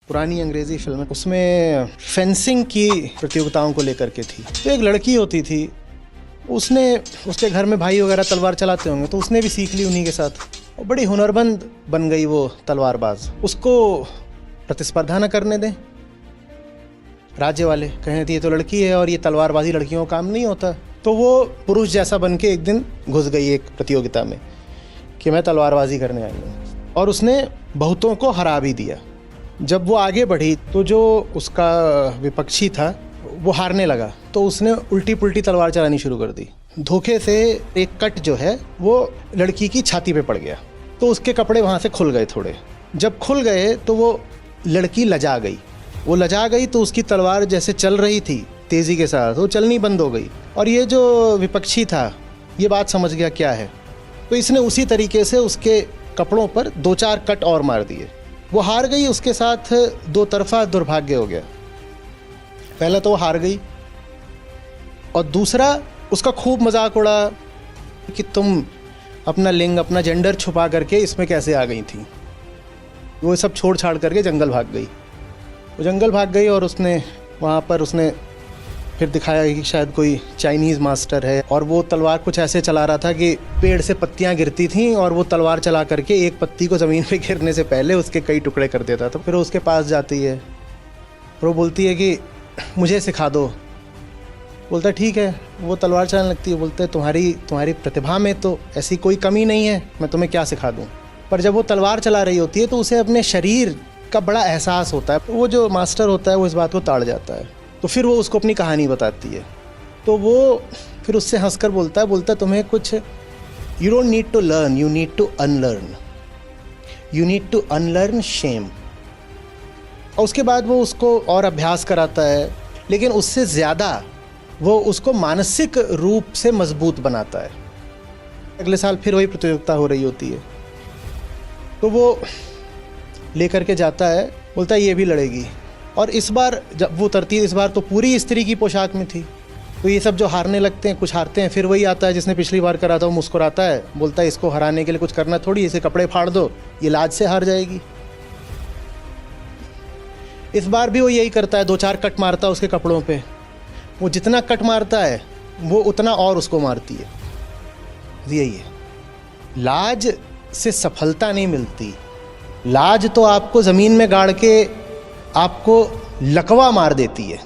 पुरानी अंग्रेजी फिल्म है, उसमें फेंसिंग की प्रतियोगिताओं को लेकर के थी। तो एक लड़की होती थी, उसने उसके घर में भाई वगैरह तलवार चलाते होंगे तो उसने भी सीख ली उन्हीं के साथ और बड़ी हुनरमंद बन गई वो तलवारबाज। उसको प्रतिस्पर्धा न करने दें राज्य वाले, कहें ये तो लड़की है और ये तलवारबाजी लड़कियों का काम नहीं होता। तो वो पुरुष जैसा बन के एक दिन घुस गई एक प्रतियोगिता में कि मैं तलवारबाजी करने आई हूँ, और उसने बहुतों को हरा भी दिया। जब वो आगे बढ़ी तो जो उसका विपक्षी था वो हारने लगा, तो उसने उल्टी पुल्टी तलवार चलानी शुरू कर दी। धोखे से एक कट जो है वो लड़की की छाती पे पड़ गया, तो उसके कपड़े वहाँ से खुल गए थोड़े। जब खुल गए तो वो लड़की लजा गई। वो लजा गई तो उसकी तलवार जैसे चल रही थी तेज़ी के साथ, वो चलनी बंद हो गई। और ये जो विपक्षी था ये बात समझ गया क्या है, तो इसने उसी तरीके से उसके कपड़ों पर 2-4 कट और मार दिए। वो हार गई, उसके साथ दो तरफा दुर्भाग्य हो गया। पहला तो वो हार गई और दूसरा उसका खूब मजाक उड़ा कि तुम अपना लिंग अपना जेंडर छुपा करके इसमें कैसे आ गई थी। वो सब छोड़ छाड़ करके जंगल भाग गई। वो जंगल भाग गई और उसने वहाँ पर उसने फिर दिखाया कि शायद कोई चाइनीज़ मास्टर है, और वो तलवार कुछ ऐसे चला रहा था कि पेड़ से पत्तियाँ गिरती थीं और वो तलवार चला करके एक पत्ती को ज़मीन पे गिरने से पहले उसके कई टुकड़े कर देता था। फिर वो उसके पास जाती है और वो बोलती है कि मुझे सिखा दो। बोलता ठीक है, वो तलवार चलाने लगती है। बोलते तुम्हारी प्रतिभा में तो ऐसी कोई कमी नहीं है, मैं तुम्हें क्या सिखा दूँ। पर जब वो तलवार चला रही होती है तो उसे अपने शरीर का बड़ा एहसास होता है। वो जो मास्टर होता है वो इस बात को ताड़ जाता है, तो फिर वो उसको अपनी कहानी बताती है। तो वो फिर उससे हंसकर बोलता है तुम्हें कुछ you don't need to learn, you need to unlearn, you need to unlearn shame. और उसके बाद वो उसको और अभ्यास कराता है, लेकिन उससे ज़्यादा वो उसको मानसिक रूप से मजबूत बनाता है। अगले साल फिर वही प्रतियोगिता हो रही होती है, तो वो लेकर के जाता है, बोलता है ये भी लड़ेगी। और इस बार जब वो उतरती है, इस बार तो पूरी स्त्री की पोशाक में थी। तो ये सब जो हारने लगते हैं, कुछ हारते हैं, फिर वही आता है जिसने पिछली बार करा था, वो मुस्कुराता है, बोलता है इसको हराने के लिए कुछ करना थोड़ी, इसे कपड़े फाड़ दो, ये लाज से हार जाएगी। इस बार भी वो यही करता है, 2-4 कट मारता है उसके कपड़ों पे। वो जितना कट मारता है वो उतना और उसको मारती है। यही है, लाज से सफलता नहीं मिलती। लाज तो आपको ज़मीन में गाड़ के आपको लकवा मार देती है।